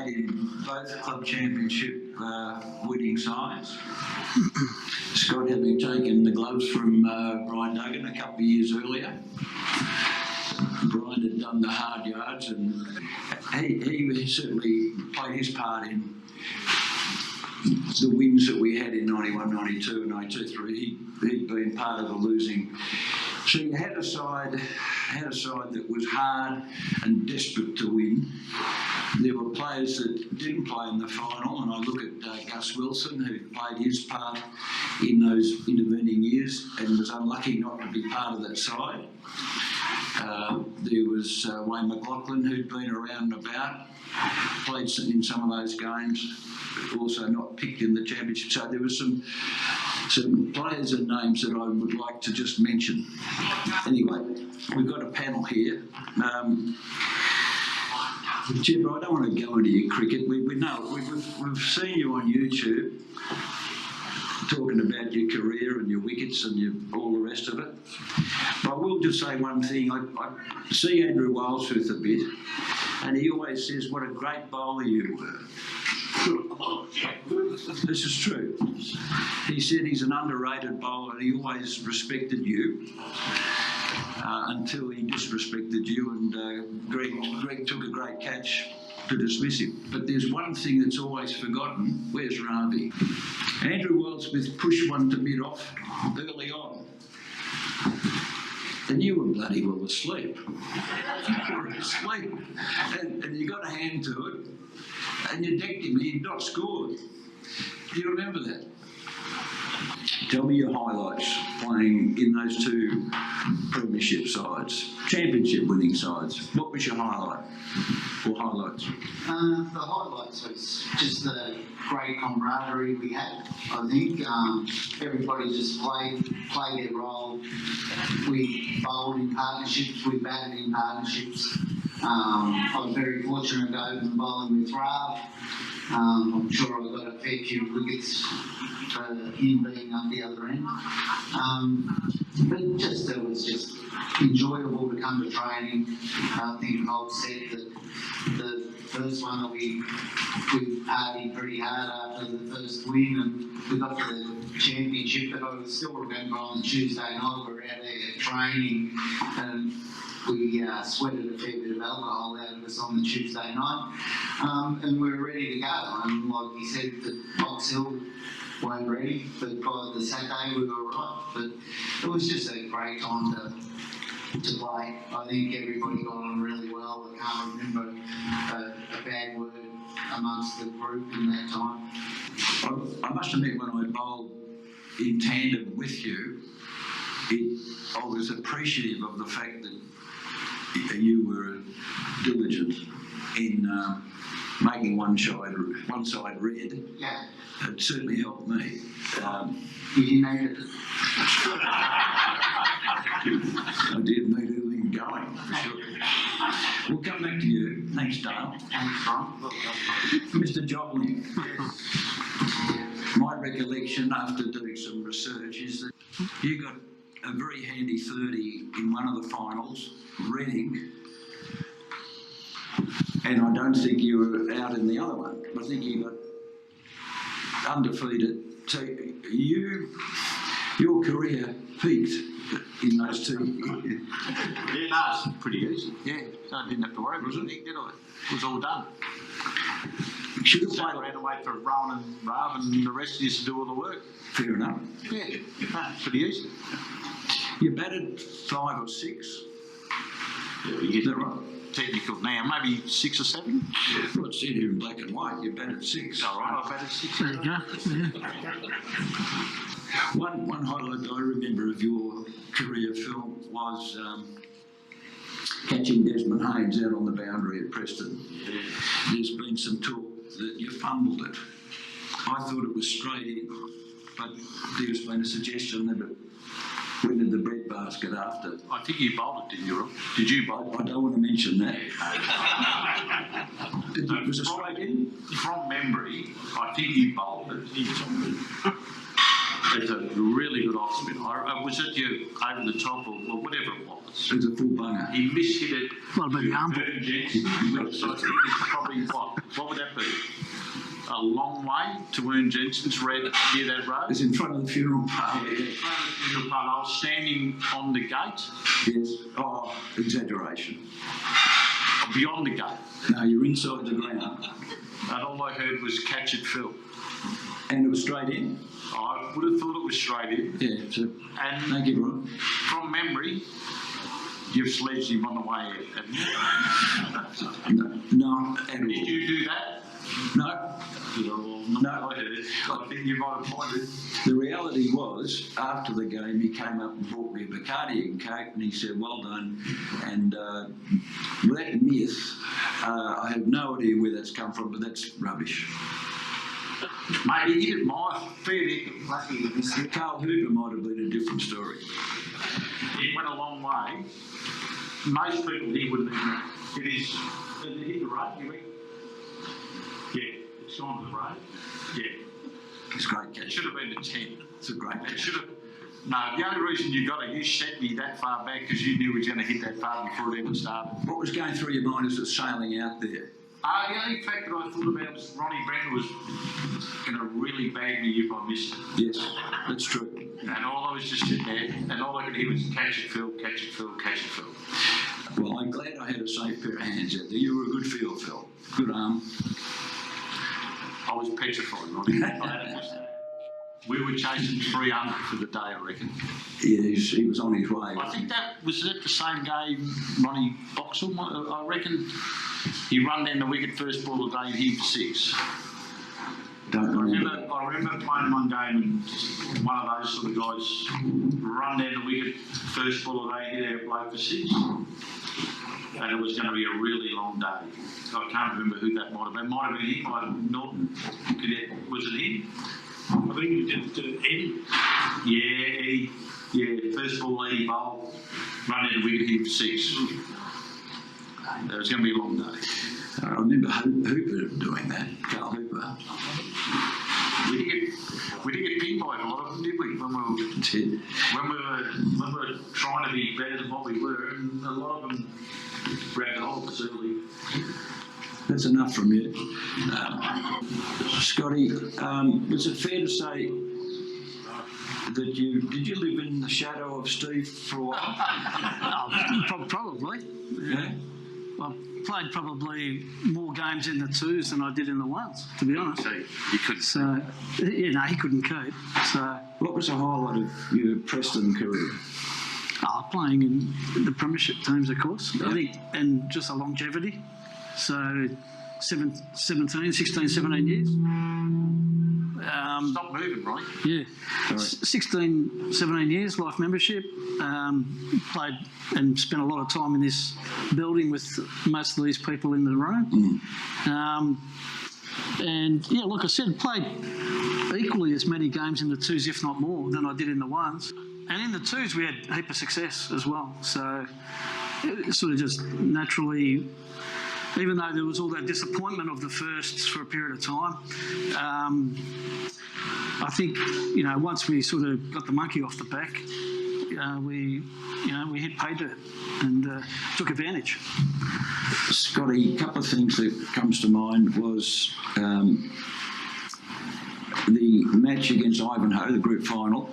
played in both club championship winning sides. Scott having taken the gloves from Brian Duggan a couple of years earlier. Brian had done the hard yards, and he certainly played his part in the wins that we had in 91, 92 and 92-3. He'd been part of the losing. So you had a side that was hard and desperate to win. There were players that didn't play in the final, and I look at Gus Wilson, who played his part in those intervening years and was unlucky not to be part of that side. There was Wayne McLaughlin, who'd been around and about, played in some of those games, also not picked in the championship. So there were some players and names that I would like to just mention. Anyway, we've got a panel here. Jim, I don't want to go into your cricket. We know we've seen you on YouTube talking about your career and your wickets and all the rest of it. But I will just say one thing. I see Andrew Walesworth a bit, and he always says what a great bowler you were. This is true. He said he's an underrated bowler and he always respected you until he disrespected you, and Greg took a great catch to dismiss him. But there's one thing that's always forgotten. Where's Ravi? Andrew Walesworth pushed one to mid-off early on. And you were bloody well asleep. You were asleep. And you got a hand to it. And you decked him, he'd not scored. Do you remember that? Tell me your highlights playing in those two premiership sides, championship winning sides. What was your highlight or highlights? The highlights was just the great camaraderie we had. I think everybody just played their role. We bowled in partnerships, we batted in partnerships. I was very fortunate to go from bowling with Rav. I'm sure I got a fair few wickets for him being up the other end. But it was just enjoyable to come to training. I think Holt said that the first one that we partied pretty hard after the first win, and we got to the championship. But I still remember on the Tuesday night we were out there training, and we sweated a fair bit of alcohol out of us on the Tuesday night, and we were ready to go. And like he said, the Box Hill weren't ready, but by the Saturday we were right. But it was just a great time to play. I think everybody got on really well. I can't remember a bad word amongst the group in that time. I must admit, when I bowled in tandem with you, I was appreciative of the fact that you were diligent in making one side red. Yeah. It certainly helped me. You didn't need it. I did need everything going, for sure. We'll come back to you. Thanks, Dale. Thanks, Ron. Mr. Jobling. My recollection after doing some research is that you got a very handy 30 in one of the finals, Reading, and I don't think you were out in the other one. I think you got undefeated. So your career peaked in those two. Yeah, no, it's pretty easy. Yeah, so I didn't have to worry about anything, did I? It was all done. Should have Sat played. around and wait for Ron and Rav, and the rest used to do all the work. Fair enough. Yeah, no, pretty easy. You batted 5 or 6. Yeah, you Is that right? technical now, maybe 6 or 7. Yeah. Well, it's here in black and white. You batted 6. All right, I batted 6. There you go. One highlight I remember of your career, Phil, was catching Desmond Haynes out on the boundary at Preston. Yeah. There's been some talk that you fumbled it. I thought it was straight in, but there's been a suggestion that it went in the breadbasket after. I think you bowled it, didn't you, Rob? Did you bowl I don't want to mention that. Was it straight in? From memory, I think you bowled it. It's a really good off spin. Was it you over the top or whatever it was? It was a full bunger. He mishit it. Well, maybe ample. So I think it's probably what would that be? a long way to Ern Jensen's near that road. It's in front of the funeral parlour. In front of the funeral parlour. I was standing on the gate. Yes. Oh, exaggeration. Beyond the gate. No, you're inside the ground. And all I heard was catch it, Phil. And it was straight in? I would have thought it was straight in. Yeah, so And no give right. from memory, you've sledged him on the way out, haven't you? No, at all. Did you do that? No. No, I heard it. I think you might have pointed. The reality was, after the game, he came up and brought me a Bacardi and Coke, and he said, well done. And that myth, I have no idea where that's come from, but that's rubbish. Maybe he didn't mind. Fair Lucky you missed it. Carl Hooper might have been a different story. It went a long way. Most people he wouldn't have. It is. Did it hit the road, you reckon? Yeah, it's gone to the road. Yeah. It's a great It catch. should have been a 10. It's a great It catch. should have. No, the only reason you got it, you set me that far back because you knew it was going to hit that far before it even started. What was going through your mind as it's sailing out there? The only fact that I thought about was Ronnie Brentnall was going to really bag me if I missed it. Yes, that's true. And all I was just sitting there, and all I could hear was catch it, Phil, catch it, Phil, catch it, Phil. Well, I'm glad I had a safe pair of hands out there. You were a good field, Phil. Good arm. I was petrified, Ronnie. We were chasing 300 for the day, I reckon. Yeah, he was on his way. I think that was at the same game, Ronnie Boxall, I reckon. He run down the wicket first ball of the day and hit for 6. Don't remember. I remember playing one game and one of those sort of guys run down the wicket first ball of the day, hit our bloke for 6. And it was going to be a really long day. I can't remember who that might have been. Might have been him, might have Norton. Was it him? I think you did Eddie. Yeah, Eddie. Yeah, first ball, Eddie bowl. Run down the wicket, hit for 6. It was going to be a long day. I remember Hooper doing that, Carl Hooper. We did get pinned by a lot of them, did we? When we were trying to be better than what we were, and a lot of them grabbed holes early. That's enough from you. Scotty, was it fair to say that did you live in the shadow of Steve for a while? Probably. Yeah. I played probably more games in the 2s than I did in the 1s, to be honest. So you could So, yeah, no, he couldn't cope. So, What was the highlight of your Preston career? playing in the premiership teams, of course, Yeah. I think, and just the longevity. So, 16, 17 years. stop moving, right? Yeah, Sorry. 16, 17 years, life membership. Played and spent a lot of time in this building with most of these people in the room. And yeah, like I said, played equally as many games in the 2s, if not more, than I did in the 1s. And in the 2s, we had a heap of success as well. So it sort of just naturally, even though there was all that disappointment of the firsts for a period of time, I think, once we sort of got the monkey off the back, we hit pay dirt and took advantage. Scotty, a couple of things that comes to mind was the match against Ivanhoe, the group final,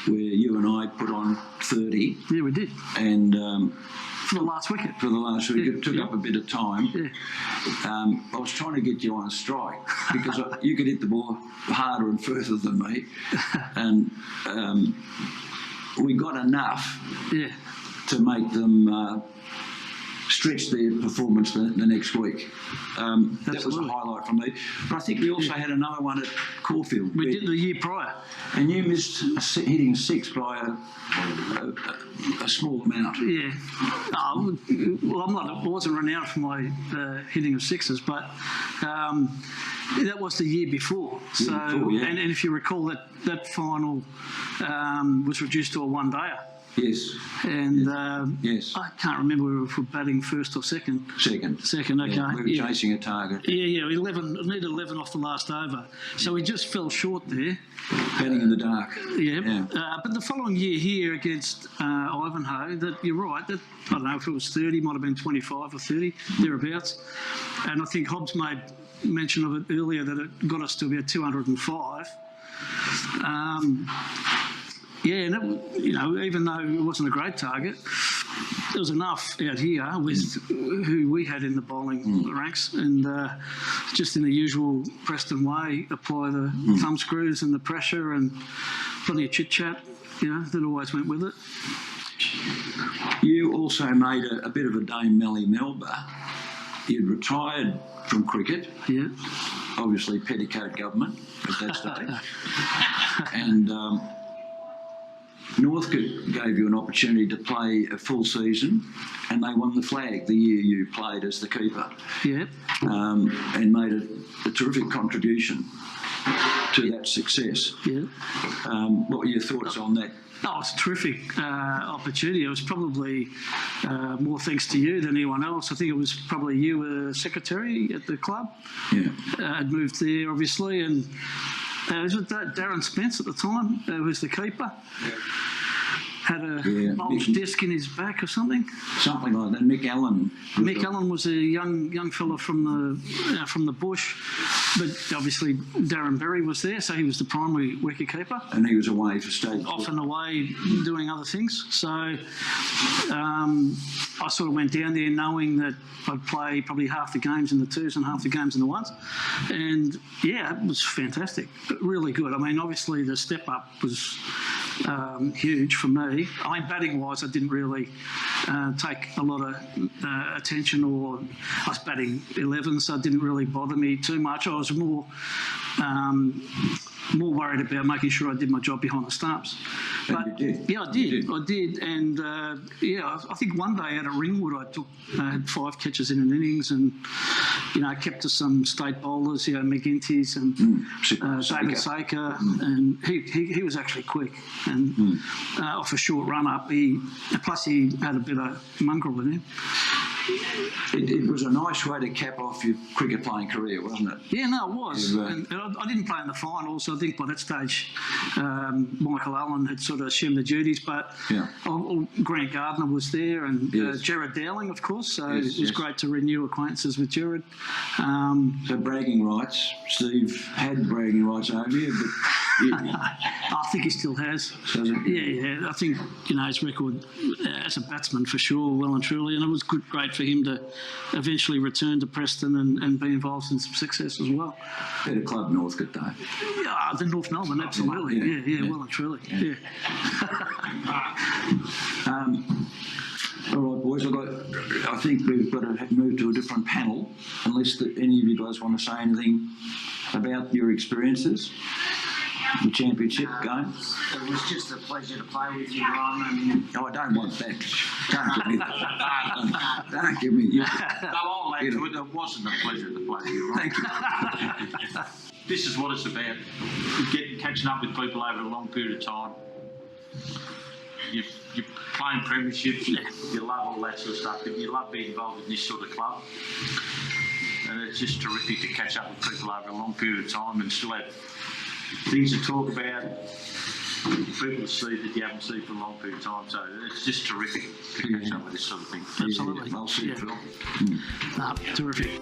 where you and I put on 30. Yeah, we did. And For the last wicket. for the last week, it took up a bit of time. Yeah. I was trying to get you on a strike because you could hit the ball harder and further than me. And we got enough Yeah. to make them stretch their performance the next week. That was a Absolutely. highlight for me. But I think we also had another one at Caulfield. We did the year prior. And you missed hitting 6 by a small amount. Yeah. Well, I wasn't renowned for my hitting of 6s, but that was the year before. So, Year before, yeah. and if you recall, that final was reduced to a 1-dayer. Yes. And Yes. I can't remember if we were batting first or second. Second. Second, okay. Yeah, we were chasing a target. Yeah, we needed 11 off the last over. So we just fell short there. Batting in the dark. Yeah. But the following year here against Ivanhoe, that you're right, that I don't know if it was 30, might have been 25 or 30, thereabouts. And I think Hobbs made mention of it earlier that it got us to about 205. Yeah, and it, even though it wasn't a great target, there was enough out here with who we had in the bowling ranks, and just in the usual Preston way, apply the thumb screws and the pressure and plenty of chit chat, that always went with it. You also made a bit of a Dame Melly Melba. You'd retired from cricket. Yeah. Obviously petticoat government at that stage. And Northcote gave you an opportunity to play a full season, and they won the flag the year you played as the keeper. Yeah. And made a terrific contribution to that success. Yeah. What were your thoughts on that? Oh, it's a terrific opportunity. It was probably more thanks to you than anyone else. I think it was probably you were secretary at the club. Yeah. I'd moved there, obviously, and was it Darren Spence at the time who was the keeper? Yeah. Had a bulge disc in his back or something. Something like that. Mick Allen. Mick Allen was a young fella from the bush, but obviously Darren Berry was there, so he was the primary wicketkeeper. And he was away for state. Often away doing other things. So I sort of went down there knowing that I'd play probably half the games in the twos and half the games in the ones. And yeah, it was fantastic. Really good. I mean, obviously the step up was huge for me. I mean, batting wise, I didn't really take a lot of attention, or I was batting 11, so it didn't really bother me too much. I was more worried about making sure I did my job behind the stumps. But you did. Yeah, I did. And I think one day out at Ringwood I had 5 catches in an innings, and kept to some state bowlers, McGinty's and David Saker, and he was actually quick, and off a short run up, he had a bit of mongrel in him. It was a nice way to cap off your cricket playing career, wasn't it? Yeah, no, it was. And I didn't play in the finals, so I think by that stage Michael Allen had sort of assumed the duties, but Grant Gardner was there, and Gerard Dowling, of course, so it was great to renew acquaintances with Gerard. So bragging rights, Steve had bragging rights over you, but... I think he still has. Does it? Yeah. I think, his record as a batsman for sure, well and truly, and it was great for him to eventually return to Preston and be involved in some success as well. Better club Northcote, though. Yeah, the North Melbourne, absolutely. Yeah, well and truly. Yeah. All right, boys, I think we've got to move to a different panel, unless any of you guys want to say anything about your experiences. The championship game. It was just a pleasure to play with you, Ron. I don't want that. Don't give me that. Don't give me. No, I'll add to it. It wasn't a pleasure to play with you, Ron. Thank you. This is what it's about. Catching up with people over a long period of time. You're playing premierships. You love all that sort of stuff. You love being involved in this sort of club. And it's just terrific to catch up with people over a long period of time and still have things to talk about, people to see that you haven't seen for a long period of time. So it's just terrific to catch up with this sort of thing. Absolutely. I'll see you, Phil. Terrific.